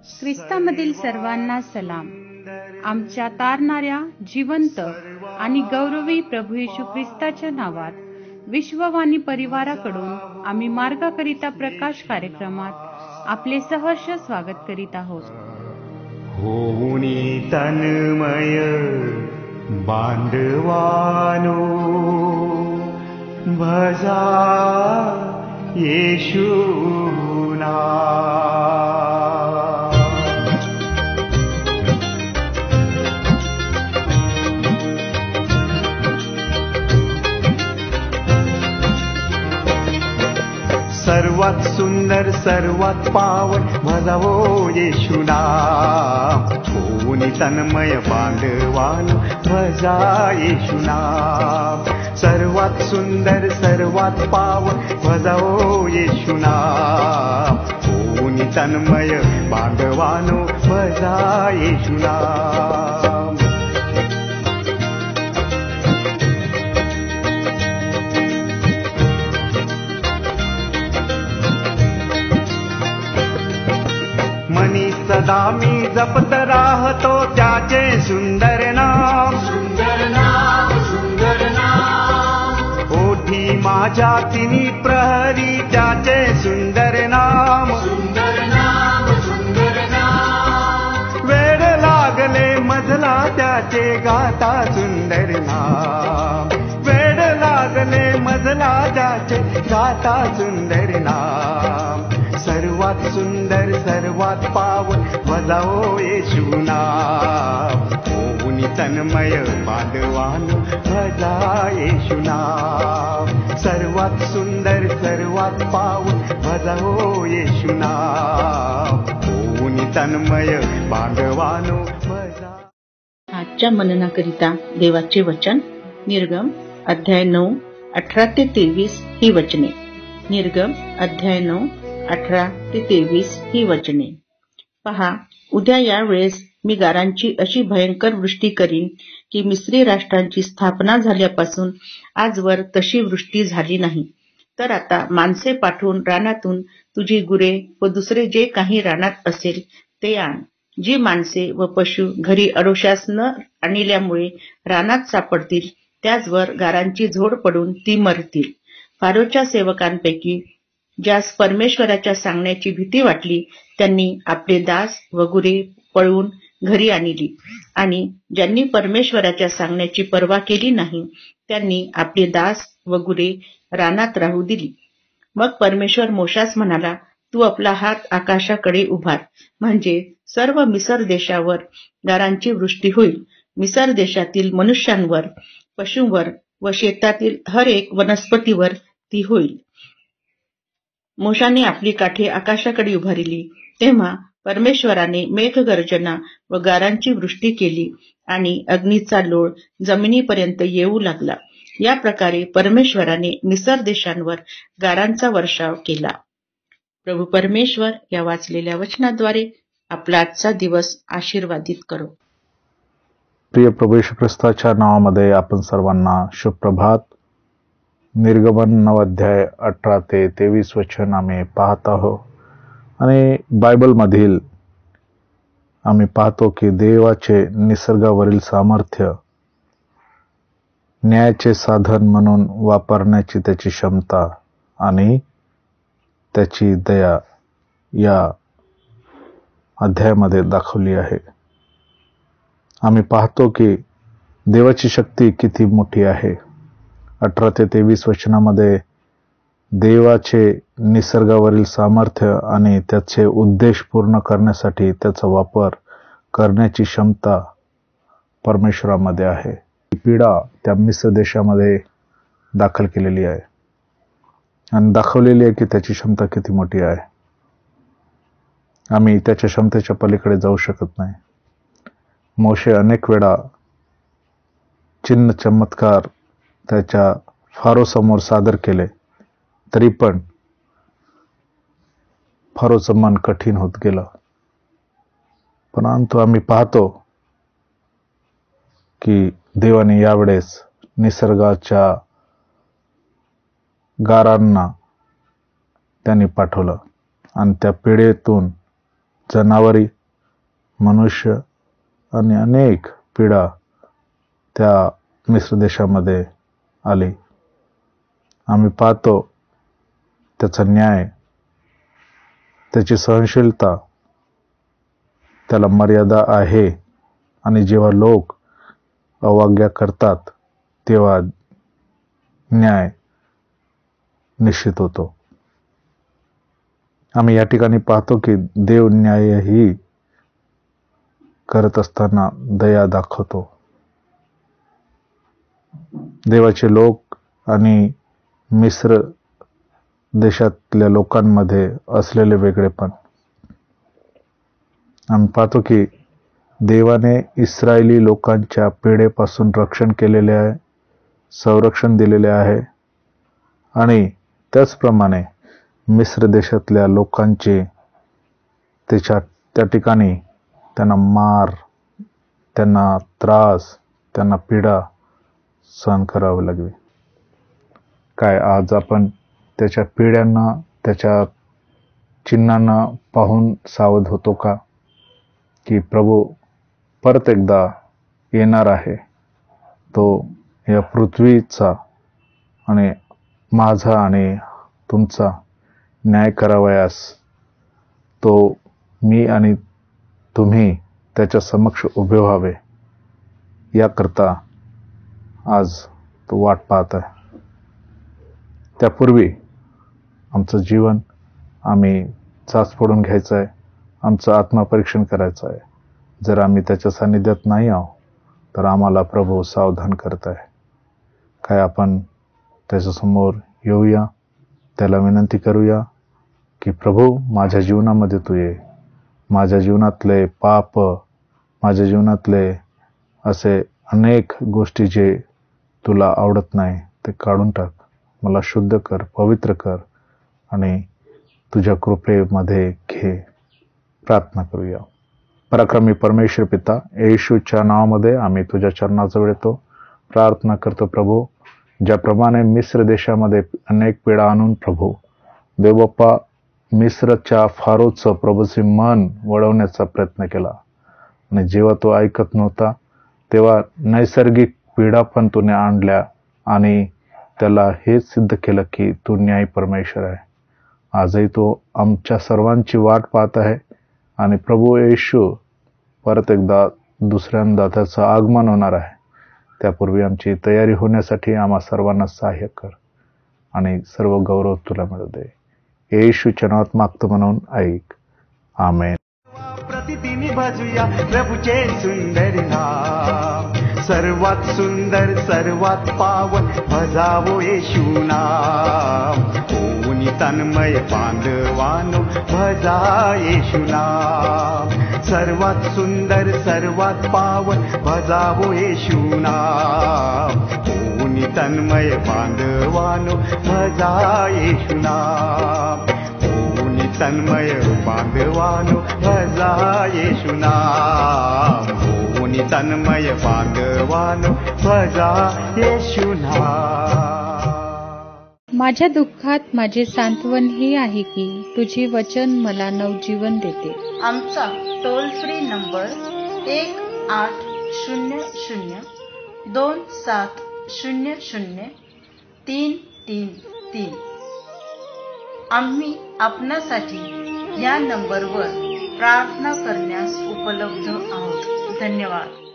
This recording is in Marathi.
ख्रिस्तामधील सर्वांना सलाम. आमच्या तारणाऱ्या जिवंत आणि गौरवी प्रभू येशू ख्रिस्ताच्या नावात विश्ववाणी परिवाराकडून आम्ही मार्गाकरिता प्रकाश कार्यक्रमात आपले सहर्ष स्वागत करीत आहोत. होऊनी तन्मय बांधवानो भजा येशूना. सर्वात सुंदर सर्वात पावन भजावो येशू नाम. होऊनी तन्मय बांधवानो भजा येशू नाम. सर्वात सुंदर सर्वात पावन भजावो येशू नाम. होऊनी तन्मय बांधवानो भजा येशू नाम. मनी सदा मी जपत राहतो त्याचे सुंदर नाम. सुंदर नाम सुंदर नाम. ओठी माझ्या तिन्ही प्रहरी त्याचे सुंदर नाम. सुंदर नाम सुंदर नाम. वेळ लागले मजला त्याचे गाता सुंदर नाम. वेळ लागले मजला त्याचे गाता सुंदर नाम. सर्वात सुंदर सर्वात पावन भजावो येशू नाम. होऊनी तन्मय बांधवानो भजा येशू नाम. सर्वात सुंदर सर्वात पावन भजावो येशू नाम. होऊनी तन्मय बांधवानो भजा. आजच्या मननाकरिता देवाचे वचन निर्गम अध्याय 9 18 ते 23 ही वचने. निर्गम अध्याय 9 18 ते 23 ही वचने. पहा, उद्या या वेळेस मी गारांची अशी भयंकर वृष्टी करीन की मिस्री राष्ट्रांची स्थापना झाल्यापासून आजवर तशी वृष्टी झाली नाही. तर आता माणसे पाठवून रानातून तुझी गुरे व दुसरे जे काही रानात असेल ते आण. जी माणसे व पशु घरी अडोशास न आणल्यामुळे रानात सापडतील त्याचवर गारांची झोड पडून ती मरतील. फारोच्या सेवकांपैकी ज्यास परमेश्वराच्या सांगण्याची भीती वाटली त्यांनी आपले दास व गुरे पळवून घरी आणली, आणि ज्यांनी परमेश्वराच्या सांगण्याची पर्वा केली नाही त्यांनी आपले दास व गुरे रानात राहू दिली. मग परमेश्वर मोशास म्हणाला, तू आपला हात आकाशाकडे उभार, म्हणजे सर्व मिसर देशावर गारांची वृष्टी होईल. मिसर देशातील मनुष्यांवर, पशूंवर व शेतातील हर एक वनस्पतीवर ती होईल. मोशाने आपली काठी आकाशाकडे उभारली तेव्हा परमेश्वराने मेघगर्जना व गारांची वृष्टी केली आणि अग्नीचा लोळ जमिनीपर्यंत येऊ लागला. या प्रकारे परमेश्वराने मिसर देशांवर गारांचा वर्षाव केला. प्रभू परमेश्वर या वाचलेल्या वचनाद्वारे आपला आजचा दिवस आशीर्वादित करो. प्रिय प्रभू येशू ख्रिस्ताच्या नावामध्ये आपण सर्वांना शुभप्रभात. निर्गमन 9 अध्याय 18 ते 23 वचन आम्ही पाहत आहोत. आणि बायबलमधील आम्ही पाहतो की देवाचे निसर्गावरील सामर्थ्य, न्यायाचे साधन म्हणून वापरण्याची त्याची क्षमता आणि त्याची दया या अध्यायामध्ये दाखवली आहे. आम्ही पाहतो की देवाची शक्ती किती मोठी आहे. 18 ते 23 वचनामध्ये देवाचे निसर्गावरील सामर्थ्य आणि त्याचे उद्देश पूर्ण करण्यासाठी त्याचा वापर करण्याची क्षमता परमेश्वरामध्ये आहे. ही पीडा त्या मिस्र देशामध्ये दाखल केलेली आहे आणि दाखवलेली आहे की त्याची क्षमता किती मोठी आहे. आम्ही त्याच्या क्षमतेच्या पलीकडे जाऊ शकत नाही. मोशे अनेक वेळा चिन्ह चमत्कार त्याच्या फारोसमोर सादर केले, तरी पण फारोचं मन कठीण होत गेलं. परंतु आम्ही पाहतो की देवाने यावेळेस निसर्गाच्या गारांना त्यांनी पाठवलं आणि त्या पिढेतून जनावरी मनुष्य आणि अनेक पीडा त्या मिस्र देशामध्ये आली. आम्ही पाहतो त्याचा न्याय, त्याची सहनशीलता, त्याला मर्यादा आहे. आणि जेव्हा लोक अवज्ञा करतात तेव्हा न्याय निश्चित होतो. आम्ही या ठिकाणी पाहतो की देव न्यायही करत असताना दया दाखवतो. देवाचे लोक आणि मिस्र देशातल्या लोकांमध्ये असलेले वेगळेपण. आम्ही पाहतो की देवाने इस्रायली लोकांच्या पीडेपासून रक्षण केलेले आहे, संरक्षण दिलेले आहे. आणि त्याचप्रमाणे मिस्र देशातल्या लोकांचे त्या ठिकाणी त्यांना मार, त्यांना त्रास, त्यांना पीडा सहन करावी लागली. काय आज आपण त्याच्या पिढ्यांना, त्याच्या चिन्हांना पाहून सावध होतो का, की प्रभू परत एकदा येणार आहे. तो या पृथ्वीचा आणि माझा आणि तुमचा न्याय करावयास तो मी आणि तुम्ही त्याच्या समक्ष उभे व्हावे याकरता आज तो वाट पाहत आहे. त्यापूर्वी आमचं जीवन आम्ही चाच पडून घ्यायचं आहे, आमचं आत्मपरीक्षण करायचं आहे. जर आम्ही त्याच्या सानिध्यात नाही आहोत तर आम्हाला प्रभू सावधान करत आहे. काय आपण त्याच्यासमोर येऊया, त्याला विनंती करूया की प्रभू माझ्या जीवनामध्ये तू ये, माझ्या जीवनातले पाप, माझ्या जीवनातले असे अनेक गोष्टी जे तुला आवडत नाही ते काढून टाक, मला शुद्ध कर, पवित्र कर आणि तुझ्या कृपेमध्ये घे. प्रार्थना करूया. पराक्रमी परमेश्वर पिता, येशूच्या नावामध्ये आम्ही तुझ्या चरणाजवळ येतो, प्रार्थना करतो प्रभू. ज्याप्रमाणे मिस्र देशामध्ये अनेक पीडा आणून प्रभू देवबाप्पा मिस्रच्या फारोचं प्रभूचे मन वळवण्याचा प्रयत्न केला आणि जेव्हा तो ऐकत नव्हता तेव्हा नैसर्गिक पीडा पण तुने आणल्या आणि त्याला हे सिद्ध केलं की तू न्याय परमेश्वर आहे. आजही तो आमच्या सर्वांची वाट पाहत आहे आणि प्रभू येशू परत एकदा दुसऱ्यांदा त्याचं आगमन होणार आहे. त्यापूर्वी आमची तयारी होण्यासाठी आम्हा सर्वांना सहाय्य कर आणि सर्व गौरव तुला मिळू दे. येशूच्या नावात मागतो म्हणून ऐक. आमेन. प्रतिदिनी भजूया प्रभूचे सुंदर नाम, सर्वात सुंदर सर्वात पावन भजावो येशू नाम. ओनी तन्मय बांधवानो भजा येशू नाम, सर्वात सुंदर सर्वात पावन भजावो येशू नाम. ओनी तन्मय बांधवानो भजा येशू नाम, ओनी तन्मय बांधवानो भजा येशू नाम, ओनी तन्मय बांधवानो भजा येशू नाम. माझ्या दुःखात माझे सांत्वन हे आहे की तुझे वचन मला नवजीवन देते. आमचा टोल फ्री नंबर 1-800-2700-333. आम्ही आपणासाठी या नंबरवर प्रार्थना करण्यास उपलब्ध आहोत. धन्यवाद.